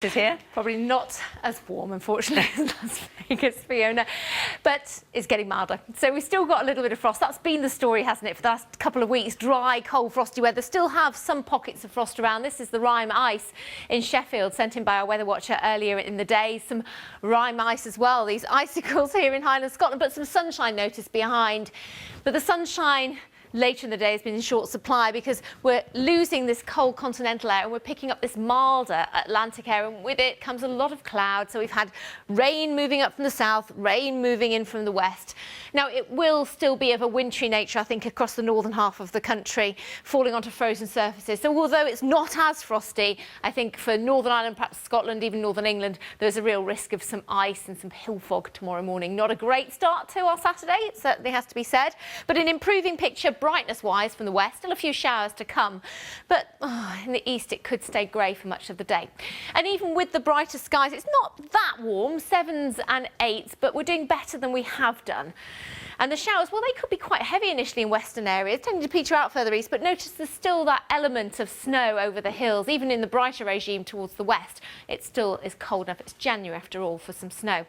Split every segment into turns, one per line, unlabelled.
Is here.
Probably not as warm, unfortunately, as Las Vegas, Fiona, but it's getting milder. So we've still got a little bit of frost. That's been the story, hasn't it, for the last couple of weeks? Dry, cold, frosty weather. Still have some pockets of frost around. This is the rime ice in Sheffield, sent in by our weather watcher earlier in the day. Some rime ice as well. These icicles here in Highland Scotland, but some sunshine notice behind. But the sunshine later in the day has been in short supply because we're losing this cold continental air and we're picking up this milder Atlantic air, and with it comes a lot of cloud. So we've had rain moving up from the south, rain moving in from the west. Now it will still be of a wintry nature, I think, across the northern half of the country, falling onto frozen surfaces. So although it's not as frosty, I think for Northern Ireland, perhaps Scotland, even Northern England, there's a real risk of some ice and some hill fog tomorrow morning. Not a great start to our Saturday, it certainly has to be said, but an improving picture brightness-wise from the west. Still a few showers to come, but in the east it could stay grey for much of the day. And even with the brighter skies, it's not that warm, 7s and 8s, but we're doing better than we have done. And the showers, well, they could be quite heavy initially in western areas, tending to peter out further east, but notice there's still that element of snow over the hills. Even in the brighter regime towards the west, it still is cold enough. It's January after all for some snow.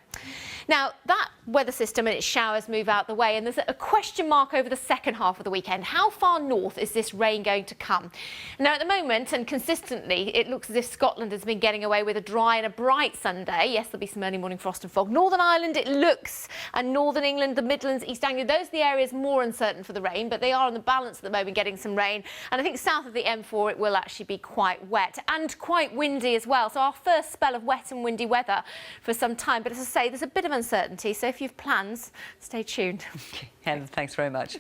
Now, that weather system and its showers move out the way, and there's a question mark over the second half of the weekend. How far north is this rain going to come? Now, at the moment, and consistently, it looks as if Scotland has been getting away with a dry and a bright Sunday. Yes, there'll be some early morning frost and fog. Northern Ireland, it looks, and Northern England, the Midlands, East Anglia, those are the areas more uncertain for the rain, but they are on the balance at the moment getting some rain. And I think south of the M4 it will actually be quite wet and quite windy as well. So our first spell of wet and windy weather for some time. But as I say, there's a bit of uncertainty, so if you've plans, stay tuned.
Helen, thanks very much.